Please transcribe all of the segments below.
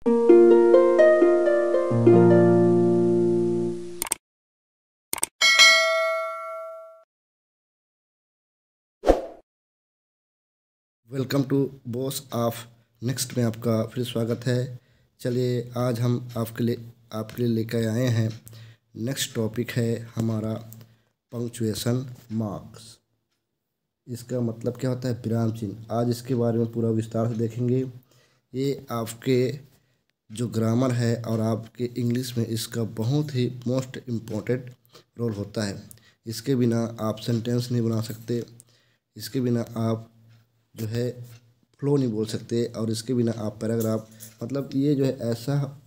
Welcome to boss of next में आपका फिर स्वागत है। चलिए आज हम आपके लिए लेकर आए हैं। नेक्स्ट टॉपिक है हमारा पंक्चुएशन मार्क्स। इसका मतलब क्या होता है? विराम चिन्ह। आज इसके बारे में पूरा विस्तार से देखेंगे। ये आपके जो ग्रामर है और आपके इंग्लिश में इसका बहुत ही मोस्ट इम्पोर्टेंट रोल होता है। इसके बिना आप सेंटेंस नहीं बना सकते, इसके बिना आप जो है फ्लो नहीं बोल सकते, और इसके बिना आप पैराग्राफ, मतलब ये जो है ऐसा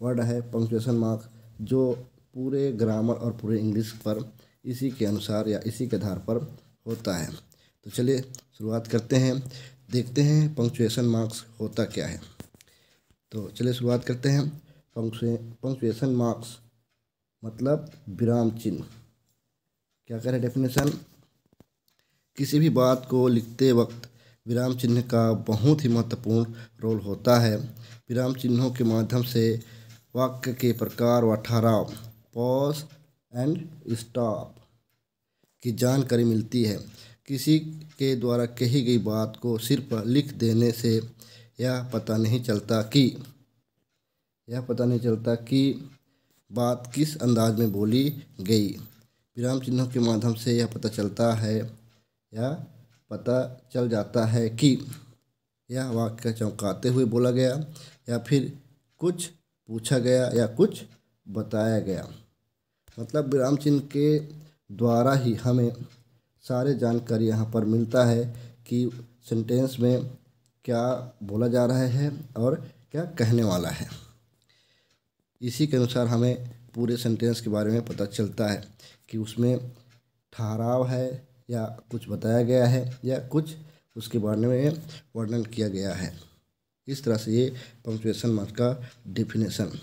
वर्ड है पंक्चुएशन मार्क जो पूरे ग्रामर और पूरे इंग्लिश पर इसी के अनुसार या इसी के आधार पर होता है। तो चलिए शुरुआत करते हैं, देखते हैं पंक्चुएशन मार्क्स होता क्या है। तो चलिए शुरुआत करते हैं। पंक्चुएशन मार्क्स मतलब विराम चिन्ह। क्या कह रहे हैं डेफिनेशन? किसी भी बात को लिखते वक्त विराम चिन्ह का बहुत ही महत्वपूर्ण रोल होता है। विराम चिन्हों के माध्यम से वाक्य के प्रकार व ठहराव, पॉज एंड स्टॉप की जानकारी मिलती है। किसी के द्वारा कही गई बात को सिर्फ लिख देने से यह पता नहीं चलता कि बात किस अंदाज में बोली गई। विराम चिन्हों के माध्यम से यह पता चल जाता है कि यह वाक्य चौंकाते हुए बोला गया या फिर कुछ पूछा गया या कुछ बताया गया। मतलब विराम चिन्ह के द्वारा ही हमें सारे जानकारी यहाँ पर मिलता है कि सेंटेंस में क्या बोला जा रहा है और क्या कहने वाला है। इसी के अनुसार हमें पूरे सेंटेंस के बारे में पता चलता है कि उसमें ठहराव है या कुछ बताया गया है या कुछ उसके बारे में वर्णन किया गया है। इस तरह से ये पंक्चुएशन मार्क का डेफिनेशन।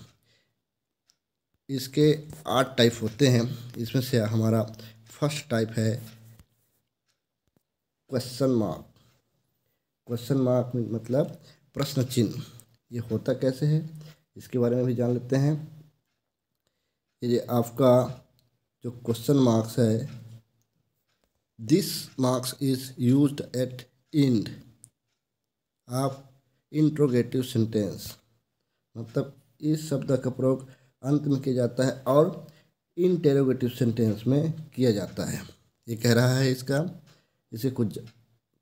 इसके 8 टाइप होते हैं। इसमें से हमारा फर्स्ट टाइप है क्वेश्चन मार्क। क्वेश्चन मार्क मतलब प्रश्न चिन्ह। ये होता कैसे है इसके बारे में भी जान लेते हैं। ये आपका जो क्वेश्चन मार्क्स है, this marks is used eight end of interrogative sentence. मतलब इस शब्द का प्रयोग अंत में किया जाता है और इंटेरोगेटिव सेंटेंस में किया जाता है। ये कह रहा है इसका, इसे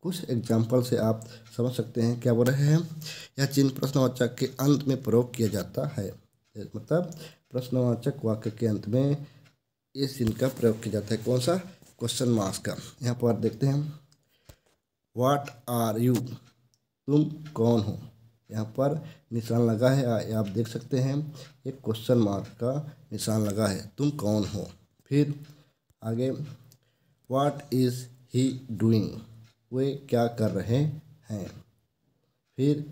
कुछ एग्जाम्पल से आप समझ सकते हैं क्या बोल रहे हैं। यह चिन्ह प्रश्नवाचक के अंत में प्रयोग किया जाता है। मतलब प्रश्नवाचक वाक्य के अंत में इस चिन्ह का प्रयोग किया जाता है। कौन सा? क्वेश्चन मार्क्स का। यहाँ पर देखते हैं, व्हाट आर यू, तुम कौन हो। यहाँ पर निशान लगा है, आप देख सकते हैं एक क्वेश्चन मार्क का निशान लगा है, तुम कौन हो। फिर आगे, व्हाट इज़ ही डूइंग, वे क्या कर रहे हैं। फिर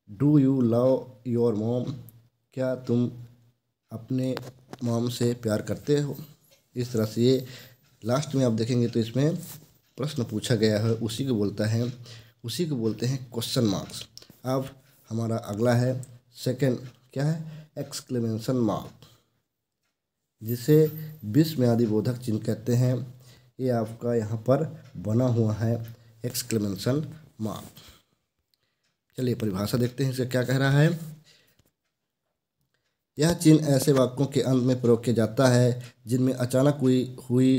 do you love your mom, क्या तुम अपने मॉम से प्यार करते हो। इस तरह से ये लास्ट में आप देखेंगे तो इसमें प्रश्न पूछा गया है, उसी को बोलते हैं क्वेश्चन मार्क्स। अब हमारा अगला है सेकंड, क्या है? एक्सक्लेमेशन मार्क, जिसे विस्मयादि बोधक चिन्ह कहते हैं। ये आपका यहाँ पर बना हुआ है एक्सक्लेमेशन मार्क। चलिए परिभाषा देखते हैं, इसे क्या कह रहा है। यह चिन्ह ऐसे वाक्यों के अंत में प्रयोग किया जाता है जिनमें अचानक हुई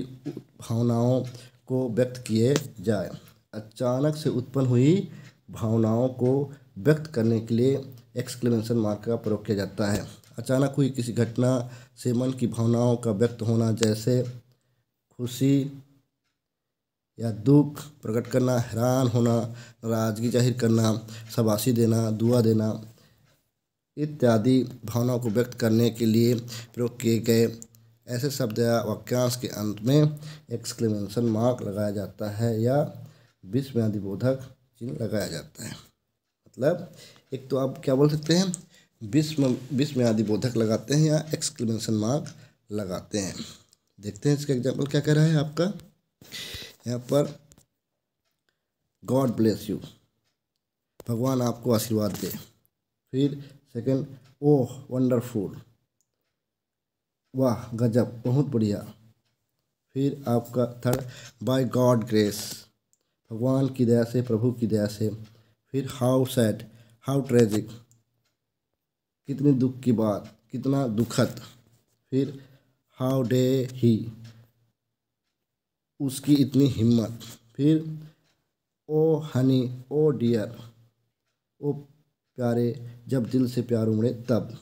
भावनाओं को व्यक्त किए जाए। अचानक से उत्पन्न हुई भावनाओं को व्यक्त करने के लिए एक्सक्लेमेशन मार्क का प्रयोग किया जाता है। अचानक हुई किसी घटना से मन की भावनाओं का व्यक्त होना, जैसे खुशी या दुख प्रकट करना, हैरान होना, नाराजगी जाहिर करना, शाबाशी देना, दुआ देना इत्यादि भावनाओं को व्यक्त करने के लिए प्रयोग किए गए ऐसे शब्द या वाक्यांश के अंत में एक्सक्लेमेशन मार्क लगाया जाता है या विस्मयादिबोधक चिन्ह लगाया जाता है। मतलब एक तो आप क्या बोल सकते हैं, विस्मयादिबोधक लगाते हैं या एक्सक्लेमेशन मार्क लगाते हैं। देखते हैं इसका एग्जाम्पल क्या कह रहा है आपका। यहाँ पर गॉड ब्लेस यू, भगवान आपको आशीर्वाद दे। फिर सेकंड, ओह वंडरफुल, वाह गजब, बहुत बढ़िया। फिर आपका थर्ड, बाय गॉड ग्रेस, भगवान की दया से, प्रभु की दया से। फिर हाउ सैड, हाउ ट्रेजिक, कितनी दुख की बात, कितना दुखद। फिर हाउ डे ही, उसकी इतनी हिम्मत। फिर ओ हनी, ओ डियर, ओ प्यारे, जब दिल से प्यार उमड़े तब।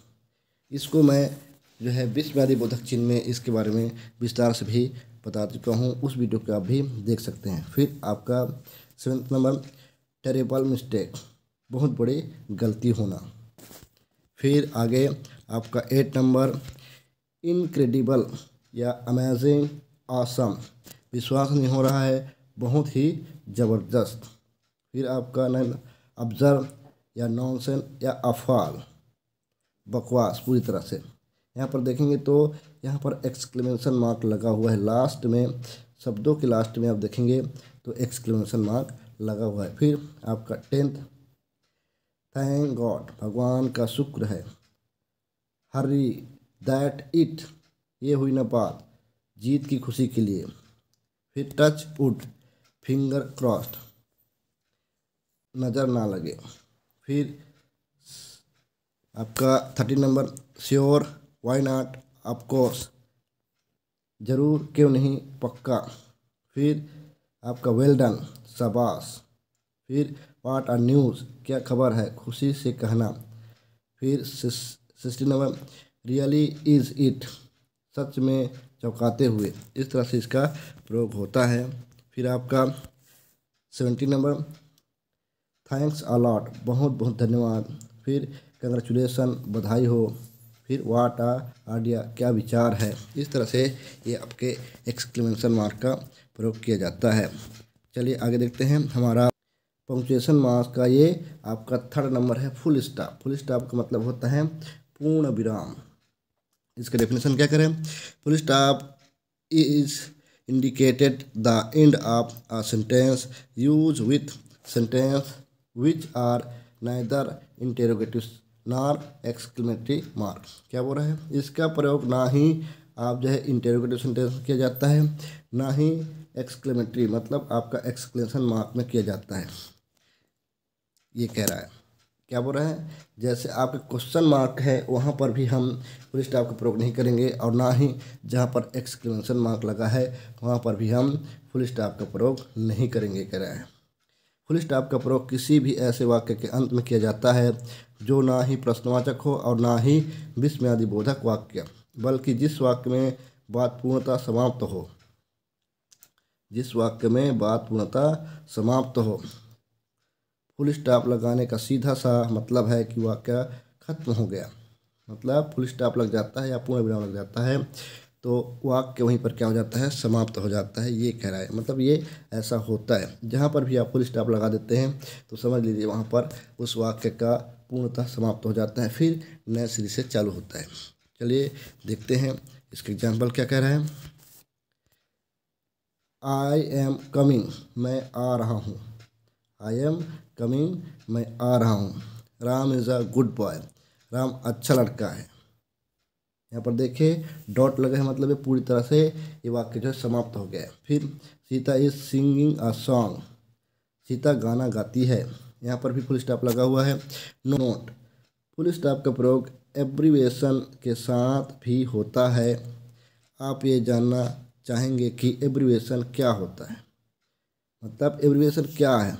इसको मैं जो है विस्मयादि बोधक चिन्ह में इसके बारे में विस्तार से भी बता चुका हूँ, उस वीडियो को आप भी देख सकते हैं। फिर आपका 7th नंबर, टेरेबल मिस्टेक, बहुत बड़ी गलती होना। फिर आगे आपका 8 नंबर, इनक्रेडिबल या अमेजिंग, आसम, विश्वास नहीं हो रहा है, बहुत ही ज़बरदस्त। फिर आपका 9, ऑब्जर्व या नॉनसेंस या अफवाल, बकवास पूरी तरह से। यहाँ पर देखेंगे तो यहाँ पर एक्सक्लेमेशन मार्क लगा हुआ है लास्ट में, शब्दों के लास्ट में आप देखेंगे तो एक्सक्लेमेशन मार्क लगा हुआ है। फिर आपका 10th, थैंक गॉड, भगवान का शुक्र है। हरी, दैट इट, ये हुई ना बात, जीत की खुशी के लिए। फिर टच वुड, फिंगर क्रॉस्ड, नज़र ना लगे। फिर आपका 13 नंबर, sure, why not, of course, ज़रूर, क्यों नहीं, पक्का। फिर आपका वेल डन, शाबाश। फिर व्हाट आर न्यूज़, क्या खबर है, खुशी से कहना। फिर 16 नंबर, रियली इज़ इट, सच में चौंकाते हुए, इस तरह से इसका प्रयोग होता है। फिर आपका 17 नंबर, थैंक्स अ लॉट, बहुत बहुत धन्यवाद। फिर कंग्रेचुलेसन, बधाई हो। फिर वाट आ आइडिया, क्या विचार है। इस तरह से ये आपके एक्सक्लेमेशन मार्क का प्रयोग किया जाता है। चलिए आगे देखते हैं। हमारा पंक्चुएशन मार्क्स का ये आपका 3rd नंबर है, फुल स्टॉप। फुल स्टॉप का मतलब होता है पूर्ण विराम। इसका डेफिनेशन क्या करें, full stop is indicated the end of a sentence use with sentence which are neither interrogative nor exclamatory mark. क्या बोल रहा है, इसका प्रयोग ना ही आप जो है इंटेरोगेटिव सेंटेंस में किया जाता है, ना ही एक्सक्लेमेटरी मतलब आपका एक्सक्लेमेशन मार्क में किया जाता है। ये कह रहा है, क्या बोल रहा है, जैसे आपके क्वेश्चन मार्क है वहाँ पर भी हम फुल स्टॉप का प्रयोग नहीं करेंगे, और ना ही जहाँ पर एक्सक्लेमेशन मार्क लगा है वहाँ पर भी हम फुल स्टॉप का प्रयोग नहीं करेंगे, कह रहा है। फुल स्टॉप का प्रयोग किसी भी ऐसे वाक्य के अंत में किया जाता है जो ना ही प्रश्नवाचक हो और ना ही विस्मयादि बोधक वाक्य, बल्कि जिस वाक्य में बात पूर्णतः समाप्त हो, जिस वाक्य में बात पूर्णतः समाप्त हो। फुल स्टॉप लगाने का सीधा सा मतलब है कि वाक्य खत्म हो गया, मतलब फुल स्टॉप लग जाता है या पूर्ण विराम लग जाता है तो वाक्य वहीं पर क्या हो जाता है, समाप्त हो जाता है। ये कह रहा है, मतलब ये ऐसा होता है। जहाँ पर भी आप फुल स्टॉप लगा देते हैं तो समझ लीजिए वहाँ पर उस वाक्य का पूर्णतः समाप्त हो जाता है, फिर नए सिरे से चालू होता है। चलिए देखते हैं इसका एग्जाम्पल क्या कह रहा है। आई एम कमिंग, मैं आ रहा हूँ। आई एम कमिंग, मैं आ रहा हूँ। Ram is a good boy, Ram अच्छा लड़का है। यहाँ पर देखिए डॉट लगा है, मतलब ये पूरी तरह से ये वाक्य जो है समाप्त हो गया है। फिर Sita is singing a song, Sita गाना गाती है। यहाँ पर भी फुल स्टॉप लगा हुआ है। नोट, फुल स्टॉप का प्रयोग एब्रीविएशन के साथ भी होता है। आप ये जानना चाहेंगे कि एब्रीविएशन क्या होता है, मतलब एब्रीविएशन क्या है।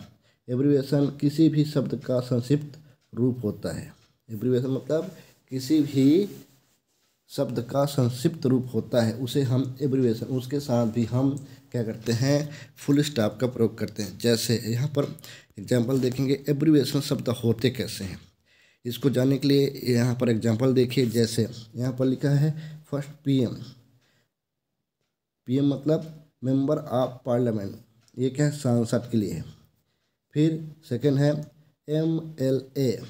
एब्रीविएशन किसी भी शब्द का संक्षिप्त रूप होता है। एब्रीविएशन मतलब किसी भी शब्द का संक्षिप्त रूप होता है, उसे हम एब्रीविएशन, उसके साथ भी हम क्या करते हैं, फुल स्टॉप का प्रयोग करते हैं। जैसे यहाँ पर एग्जाम्पल देखेंगे एब्रीविएशन शब्द होते कैसे हैं, इसको जानने के लिए यहाँ पर एग्जाम्पल देखिए। जैसे यहाँ पर लिखा है फर्स्ट पीएम, पीएम मतलब मेंबर ऑफ पार्लियामेंट, ये क्या है, सांसद के लिए है। फिर सेकंड है MLA,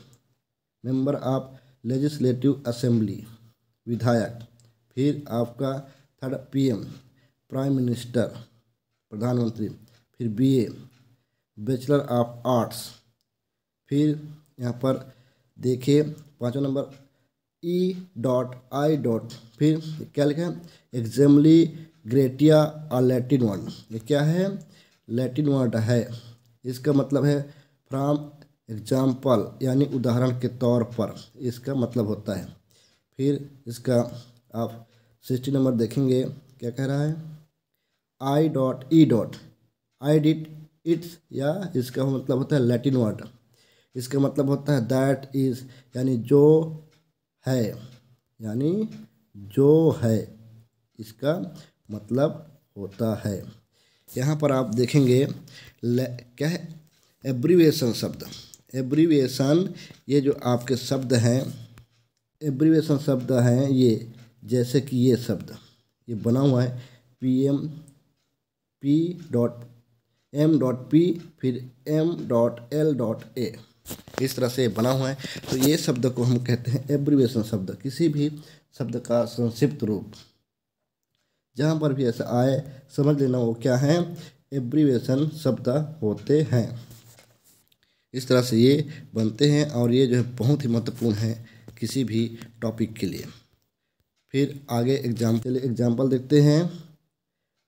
member of legislative assembly, विधायक। फिर आपका थर्ड पीएम, प्राइम मिनिस्टर, प्रधानमंत्री। फिर बीए, बैचलर ऑफ आर्ट्स। फिर यहाँ पर देखिए 5वां नंबर ई डॉट आई डॉट, फिर क्या लिखा है, एग्जाम्पली ग्रेटिया और लैटिन वर्ड। ये क्या है, लैटिन वर्ड है। इसका मतलब है फ्रॉम एग्जाम्पल, यानी उदाहरण के तौर पर इसका मतलब होता है। फिर इसका आप 60 नंबर देखेंगे, क्या कह रहा है, I dot E dot, I did it's, या इसका मतलब होता है लैटिन वर्ड। इसका मतलब होता है दैट इज, यानी जो है, यानी जो है, इसका मतलब होता है। यहाँ पर आप देखेंगे क्या है, एब्रीविएशन शब्द। एब्रीविएशन, ये जो आपके शब्द हैं, एब्रीविएशन शब्द हैं ये, जैसे कि ये शब्द ये बना हुआ है PM P dot M dot P फिर M dot L dot A, इस तरह से बना हुआ है। तो ये शब्द को हम कहते हैं एब्रीविएशन शब्द, किसी भी शब्द का संक्षिप्त रूप। जहाँ पर भी ऐसा आए समझ लेना वो क्या है, एब्रीविएशन शब्द होते हैं। इस तरह से ये बनते हैं और ये जो है बहुत ही महत्वपूर्ण है किसी भी टॉपिक के लिए। फिर आगे एग्जाम्पल देखते हैं।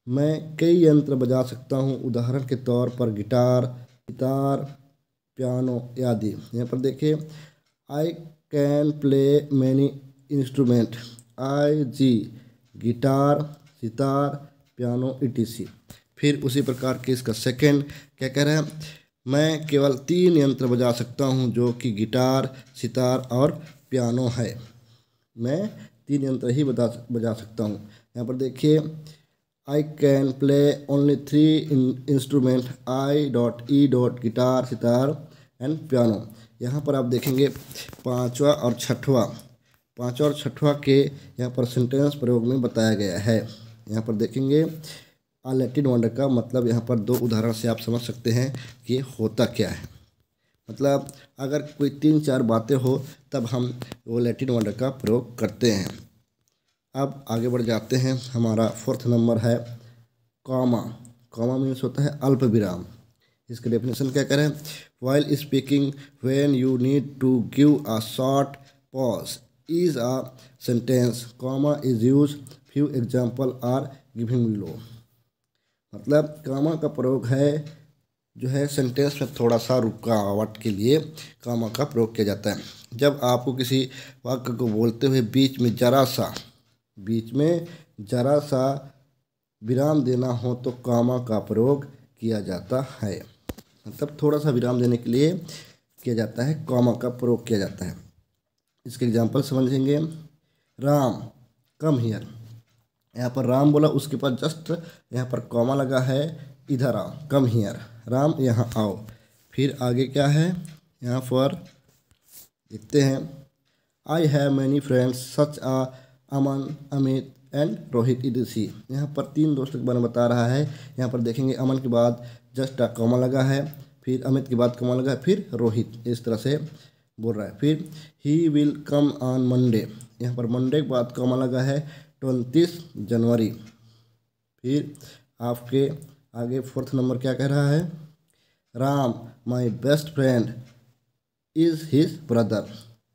मैं कई यंत्र बजा सकता हूँ, उदाहरण के तौर पर गिटार, सितार, पियानो आदि। यहाँ पर देखिए, I can play many instrument, I G, guitar, sitar, piano etc। फिर उसी प्रकार के इसका सेकंड क्या कह रहा है, मैं केवल 3 यंत्र बजा सकता हूँ जो कि गिटार, सितार और पियानो है। मैं 3 यंत्र ही बजा सकता हूँ। यहाँ पर देखिए, I can play only 3 instrument, I dot E dot guitar, sitar and piano. यहाँ पर आप देखेंगे पाँचवा और छठवां के यहाँ पर सेंटेंस प्रयोग में बताया गया है। यहाँ पर देखेंगे लैटिन वर्ड का मतलब यहाँ पर 2 उदाहरण से आप समझ सकते हैं कि ये होता क्या है। मतलब अगर कोई 3-4 बातें हो तब हम वो लैटिन वर्ड का प्रयोग करते हैं। अब आगे बढ़ जाते हैं। हमारा 4th नंबर है कॉमा। कॉमा मीन्स होता है अल्प विराम। इसका डेफिनेशन क्या करें, while speaking when you need to give a short pause is a sentence, comma is use, few example are giving below. मतलब कॉमा का प्रयोग है जो है सेंटेंस में थोड़ा सा रुकावट के लिए कॉमा का प्रयोग किया जाता है। जब आपको किसी वाक्य को बोलते हुए बीच में जरा सा विराम देना हो तो कॉमा का प्रयोग किया जाता है। मतलब थोड़ा सा विराम देने के लिए किया जाता है, कॉमा का प्रयोग किया जाता है। इसके एग्जांपल समझेंगे। राम कम हियर, यहाँ पर राम बोला, उसके पास जस्ट यहाँ पर कॉमा लगा है, इधर आओ, कम हियर, राम यहाँ आओ। फिर आगे क्या है, यहाँ पर देखते हैं, I have many friends such as Aman, Amit and Rohit etc. यहाँ पर 3 दोस्तों के बारे में बता रहा है। यहाँ पर देखेंगे अमन के बाद जस्ट कॉमा लगा है, फिर अमित के बाद कॉमा लगा है, फिर रोहित, इस तरह से बोल रहा है। फिर he will come on Monday, यहाँ पर मंडे के बाद कॉमा लगा है, 29 जनवरी। फिर आपके आगे 4th नंबर क्या कह रहा है, Ram my best friend is his brother,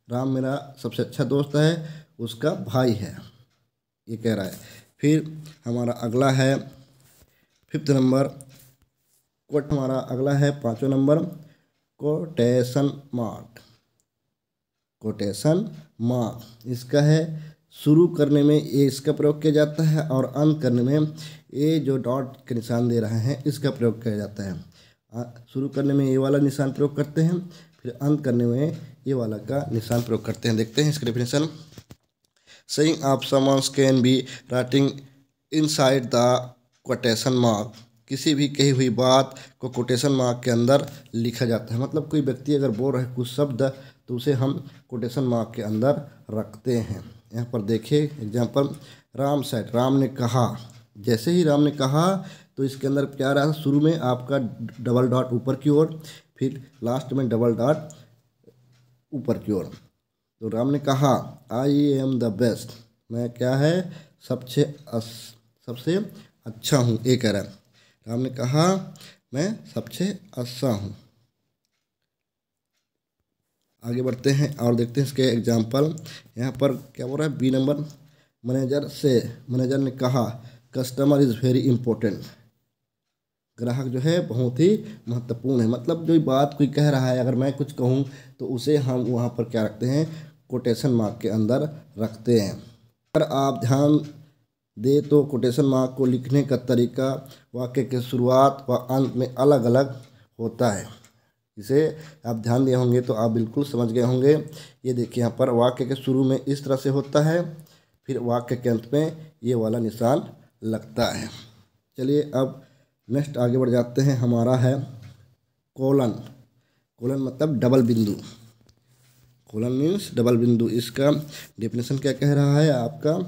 Ram मेरा सबसे अच्छा दोस्त है, उसका भाई है, ये कह रहा है। फिर हमारा अगला है 5th नंबर कोट, हमारा अगला है 5वां नंबर कोटेशन मार्क। कोटेशन मार्क इसका है, शुरू करने में ये इसका प्रयोग किया जाता है और अंत करने में ये जो डॉट के निशान दे रहे हैं इसका प्रयोग किया जाता है। शुरू करने में ये वाला निशान प्रयोग करते हैं, फिर अंत करने में ये वाला का निशान प्रयोग करते हैं। देखते हैं इसका definition. Saying of summons can be writing inside the quotation mark, किसी भी कही हुई बात को कोटेशन मार्क के अंदर लिखा जाता है। मतलब कोई व्यक्ति अगर बोल रहा है कुछ शब्द तो उसे हम कोटेशन मार्क के अंदर रखते हैं। यहाँ पर देखिए एग्जाम्पल, राम सेड, राम ने कहा। जैसे ही राम ने कहा तो इसके अंदर क्या रहा, शुरू में आपका डबल डॉट ऊपर की ओर, फिर लास्ट में डबल डॉट ऊपर की ओर। तो राम ने कहा आई एम द बेस्ट, मैं क्या है, सबसे अच्छा हूँ, ये कह रहा है। राम ने कहा मैं सबसे अच्छा हूँ। आगे बढ़ते हैं और देखते हैं इसके एग्जाम्पल। यहाँ पर क्या बोल रहा है, बी नंबर, मैनेजर ने कहा कस्टमर इज़ वेरी इंपॉर्टेंट। ग्राहक जो है बहुत ही महत्वपूर्ण है। मतलब जो बात कोई कह रहा है, अगर मैं कुछ कहूँ तो उसे हम वहाँ पर क्या रखते हैं, कोटेशन मार्क के अंदर रखते हैं। अगर आप ध्यान दे तो कोटेशन मार्क को लिखने का तरीका वाक्य के शुरुआत व अंत में अलग अलग होता है। इसे आप ध्यान दिए होंगे तो आप बिल्कुल समझ गए होंगे। ये देखिए यहाँ पर वाक्य के शुरू में इस तरह से होता है, फिर वाक्य के अंत में ये वाला निशान लगता है। चलिए अब नेक्स्ट आगे बढ़ जाते हैं। हमारा है कोलन। कोलन मतलब डबल बिंदु। कोलन मीन्स डबल बिंदु। इसका डेफिनेशन क्या कह रहा है आपका,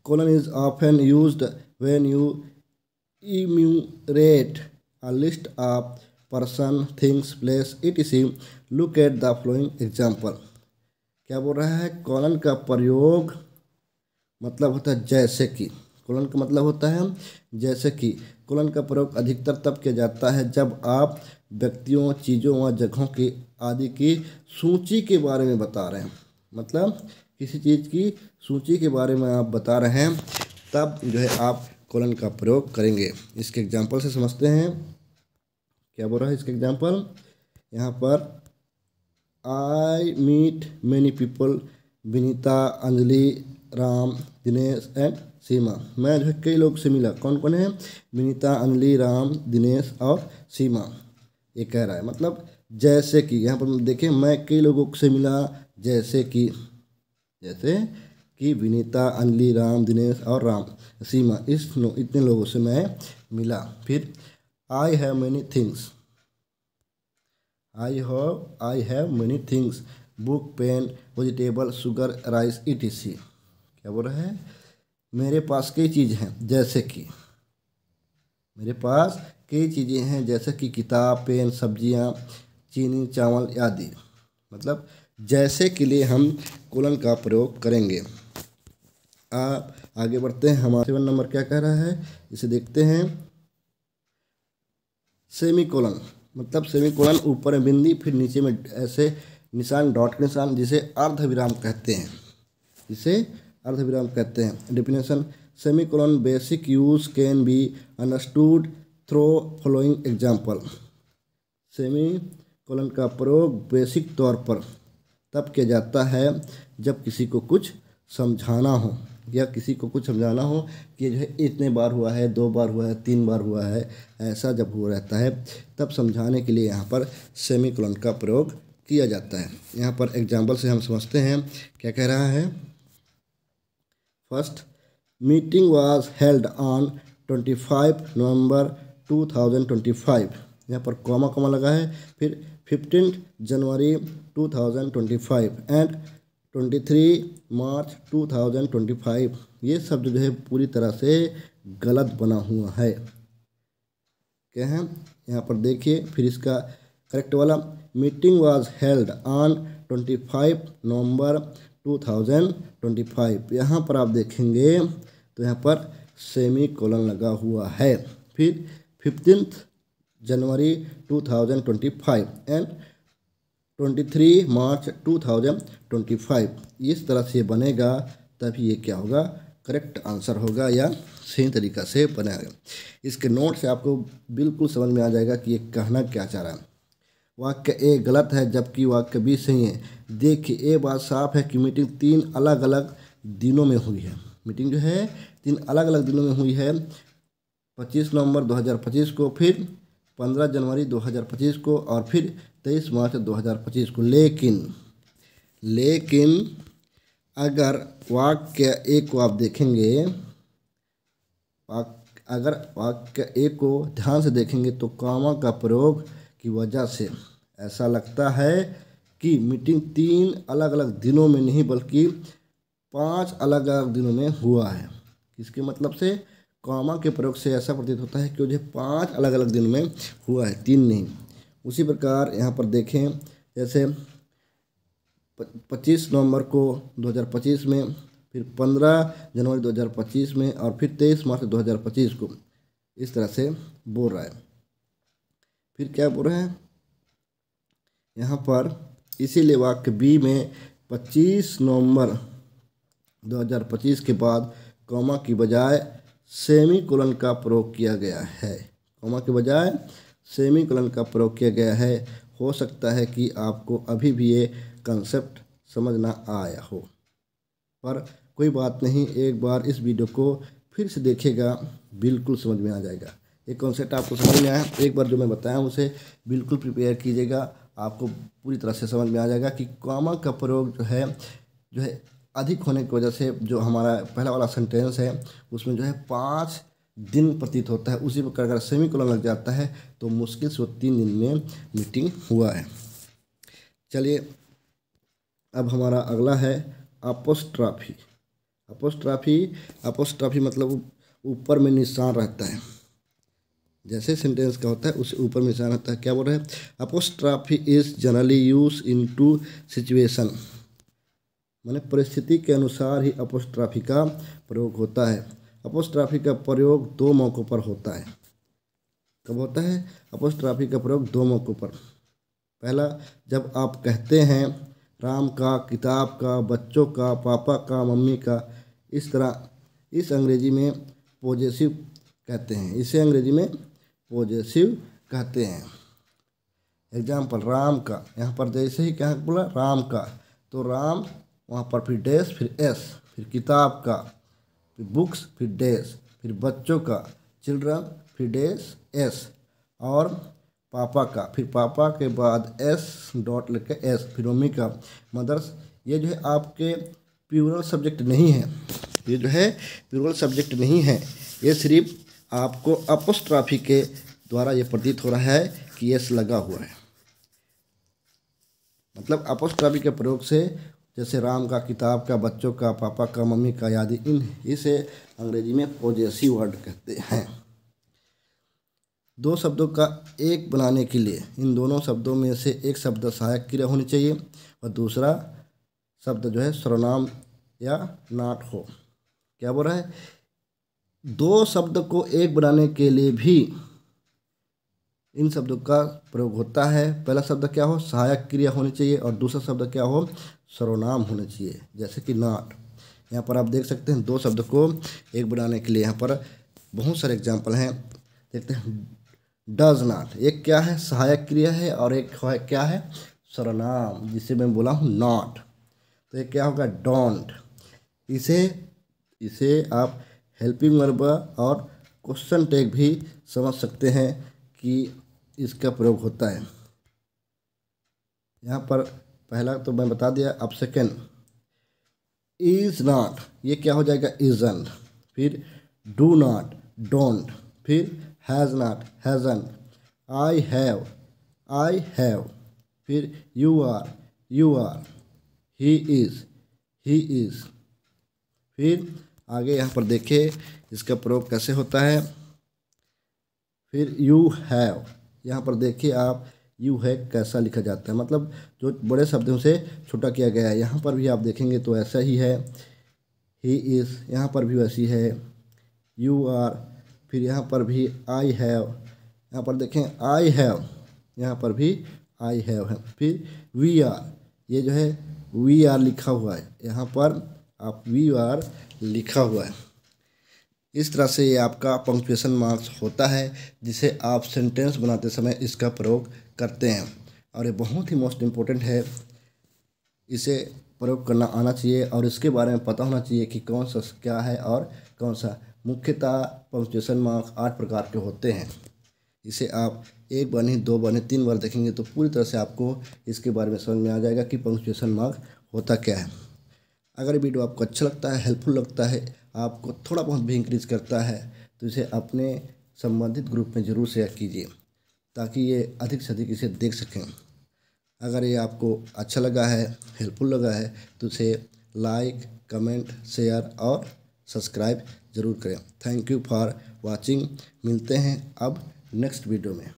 colon is often used when you enumerate a list of person things place etc। Look at the following example. क्या बोल रहा है, कोलन का प्रयोग मतलब होता है जैसे कि। कोलन का मतलब होता है जैसे कि। कोलन का प्रयोग अधिकतर तब किया जाता है जब आप व्यक्तियों, चीज़ों व जगहों की आदि की सूची के बारे में बता रहे हैं। मतलब किसी चीज़ की सूची के बारे में आप बता रहे हैं, तब जो है आप कोलन का प्रयोग करेंगे। इसके एग्जाम्पल से समझते हैं। क्या बोल रहा है इसके एग्जाम्पल, यहाँ पर I meet many people, Vinita, Anjali, Ram, Dinesh and Seema. मैं जो है कई लोग से मिला। कौन कौन है, विनीता, अंजलि, राम, दिनेश और सीमा। ये कह रहा है मतलब जैसे कि। यहाँ पर देखें, मैं कई लोगों से मिला जैसे कि विनीता, अंजलि, राम, दिनेश और सीमा, इतने लोगों से मैं मिला। फिर I have many things, I have many things, book, pen, vegetable, sugar, rice etc। क्या बोल रहा है, मेरे पास कई चीज़ हैं जैसे कि। मेरे पास कई चीज़ें हैं जैसे कि किताब, पेन, सब्जियां, चीनी, चावल आदि। मतलब जैसे के लिए हम कोलन का प्रयोग करेंगे। आप आगे बढ़ते हैं। हमारा 7 नंबर क्या कह रहा है, इसे देखते हैं। सेमी कोलन मतलब सेमी कोलन ऊपर में बिंदी, फिर नीचे में ऐसे निशान, डॉट के निशान, जिसे अर्धविराम कहते हैं। Definition, semi colon basic use can be understood through following example. Semi colon का प्रयोग बेसिक तौर पर तब किया जाता है जब किसी को कुछ समझाना हो, या किसी को कुछ समझाना हो कि जो है इतने बार हुआ है, 2 बार हुआ है, 3 बार हुआ है, ऐसा जब हो रहता है तब समझाने के लिए यहाँ पर सेमी कोलन का प्रयोग किया जाता है। यहाँ पर एग्जाम्पल से हम समझते हैं क्या कह रहा है। First, meeting was held on 25 नवंबर 2025। यहाँ पर कॉमा कॉमा लगा है। फिर 15 जनवरी 2025 एंड 23 मार्च 2025। ये शब्द जो है पूरी तरह से गलत बना हुआ है। क्या है, यहाँ पर देखिए। फिर इसका करेक्ट वाला, मीटिंग वाज हेल्ड ऑन 25 नवंबर 2025। यहाँ पर आप देखेंगे तो यहाँ पर सेमी कोलन लगा हुआ है। फिर 15 जनवरी 2025 एंड 23 मार्च 2025। इस तरह से बनेगा तभी ये क्या होगा, करेक्ट आंसर होगा या सही तरीक़ा से बनेगा। इसके नोट से आपको बिल्कुल समझ में आ जाएगा कि ये कहना क्या चाह रहा है। वाक्य ए गलत है जबकि वाक्य बी सही है। देखिए, ए बात साफ है कि मीटिंग 3 अलग अलग दिनों में हुई है। मीटिंग जो है 3 अलग अलग दिनों में हुई है। 25 नवंबर 2025 को, फिर 15 जनवरी 2025 को, और फिर 23 मार्च 2025 को। लेकिन अगर वाक्य ए को आप देखेंगे, अगर वाक्य ए को ध्यान से देखेंगे तो कॉमा का प्रयोग की वजह से ऐसा लगता है कि मीटिंग 3 अलग अलग दिनों में नहीं बल्कि 5 अलग अलग दिनों में हुआ है। इसके मतलब से कॉमा के प्रयोग से ऐसा प्रतीत होता है कि वो 5 अलग अलग दिन में हुआ है, 3 नहीं। उसी प्रकार यहाँ पर देखें, जैसे 25 नवंबर को 2025 में, फिर 15 जनवरी 2025 में, और फिर 23 मार्च 2025 को। इस तरह से बोल रहा है। फिर क्या बोल रहे हैं यहाँ पर, इसीलिए वाक्य बी में 25 नवंबर 2025 के बाद कॉमा की बजाय सेमीकोलन का प्रयोग किया गया है। कॉमा के बजाय सेमीकोलन का प्रयोग किया गया है। हो सकता है कि आपको अभी भी ये कंसेप्ट समझ ना आया हो, पर कोई बात नहीं, एक बार इस वीडियो को फिर से देखिएगा, बिल्कुल समझ में आ जाएगा। ये कॉन्सेप्ट आपको समझ में आया, एक बार जो मैं बताया उसे बिल्कुल प्रिपेयर कीजिएगा, आपको पूरी तरह से समझ में आ जाएगा कि कॉमा का प्रयोग जो है अधिक होने की वजह से जो हमारा पहला वाला सेंटेंस है उसमें जो है 5 दिन प्रतीत होता है। उसी पर अगर सेमीकोलन लग जाता है तो मुश्किल से वो 3 दिन में मीटिंग हुआ है। चलिए अब हमारा अगला है अपोस्ट्रॉफी। अपोस्ट्रॉफी मतलब ऊपर में निशान रहता है, जैसे सेंटेंस का होता है उससे ऊपर में निशान रहता है। क्या बोल रहे हैं? Apostrophe is generally use in two situation, माने परिस्थिति के अनुसार ही अपोस्ट्रॉफी का प्रयोग होता है। अपोस्ट्रॉफी का प्रयोग 2 मौक़ों पर होता है। कब होता है अपोस्ट्रॉफी का प्रयोग? 2 मौक़ों पर। पहला, जब आप कहते हैं राम का, किताब का, बच्चों का, पापा का, मम्मी का, इस तरह इस अंग्रेजी में पॉजेसिव कहते हैं, इसे अंग्रेजी में पॉजेसिव कहते हैं। एग्जाम्पल, राम का, यहाँ पर जैसे ही क्या बोला राम का, तो राम वहाँ पर फिर डैश फिर एस, फिर किताब का, फिर बुक्स फिर डैश, फिर बच्चों का चिल्ड्रन फिर डैश एस, और पापा का, फिर पापा के बाद एस डॉट लेके एस, फिर मम्मी का मदर्स। ये जो है आपके प्लूरल सब्जेक्ट नहीं है, ये जो है प्लूरल सब्जेक्ट नहीं है, ये सिर्फ आपको अपोस्ट्रॉफी के द्वारा ये प्रतीत हो रहा है कि एस लगा हुआ है। मतलब अपोस्ट्रॉफी के प्रयोग से जैसे राम का, किताब का, बच्चों का, पापा का, मम्मी का आदि, इसे अंग्रेजी में पॉजेसिव वर्ड कहते हैं। 2 शब्दों का एक बनाने के लिए इन दोनों शब्दों में से एक शब्द सहायक क्रिया होनी चाहिए और दूसरा शब्द जो है सर्वनाम या नाट हो। क्या बोल रहा है? 2 शब्द को एक बनाने के लिए भी इन शब्दों का प्रयोग होता है। पहला शब्द क्या हो? सहायक क्रिया होनी चाहिए, और दूसरा शब्द क्या हो? सर्वनाम होना चाहिए, जैसे कि नॉट। यहाँ पर आप देख सकते हैं 2 शब्द को एक बनाने के लिए यहाँ पर बहुत सारे एग्जाम्पल हैं। देखते हैं, डज नॉट, एक क्या है? सहायक क्रिया है, और एक क्या है? सर्वनाम, जिसे मैं बोला हूँ नॉट। तो ये क्या होगा? डोंट। इसे आप हेल्पिंग वर्ब और क्वेश्चन टैग भी समझ सकते हैं कि इसका प्रयोग होता है। यहाँ पर पहला तो मैं बता दिया। अब सेकेंड, इज नॉट, ये क्या हो जाएगा? इजंट। फिर डू नॉट, डोंट। फिर has not, hasn't. I have. फिर यू आर। He is. फिर आगे यहाँ पर देखिए इसका प्रयोग कैसे होता है। फिर यू हैव, यहाँ पर देखिए आप यू है कैसा लिखा जाता है, मतलब जो बड़े शब्दों से छोटा किया गया है। यहाँ पर भी आप देखेंगे तो ऐसा ही है। ही इज़, यहाँ पर भी वैसी है। यू आर, फिर यहाँ पर भी आई हैव, यहाँ पर देखें आई हैव, यहाँ पर भी आई हैव है। फिर वी आर, ये जो है वी आर लिखा हुआ है, यहाँ पर आप वी आर लिखा हुआ है। इस तरह से ये आपका पंक्चुएशन मार्क्स होता है, जिसे आप सेंटेंस बनाते समय इसका प्रयोग करते हैं, और ये बहुत ही मोस्ट इम्पोर्टेंट है। इसे प्रयोग करना आना चाहिए और इसके बारे में पता होना चाहिए कि कौन सा क्या है और कौन सा। मुख्यतः पंक्चुएशन मार्क्स 8 प्रकार के होते हैं। इसे आप 1 बार नहीं, 2 बार नहीं, 3 बार देखेंगे तो पूरी तरह से आपको इसके बारे में समझ में आ जाएगा कि पंक्चुएशन मार्क होता क्या है। अगर ये वीडियो आपको अच्छा लगता है, हेल्पफुल लगता है, आपको थोड़ा बहुत भी इंक्रीज करता है, तो इसे अपने संबंधित ग्रुप में ज़रूर शेयर कीजिए, ताकि ये अधिक से अधिक इसे देख सकें। अगर ये आपको अच्छा लगा है, हेल्पफुल लगा है, तो इसे लाइक, कमेंट, शेयर और सब्सक्राइब ज़रूर करें। Thank you for watching. मिलते हैं अब नेक्स्ट वीडियो में।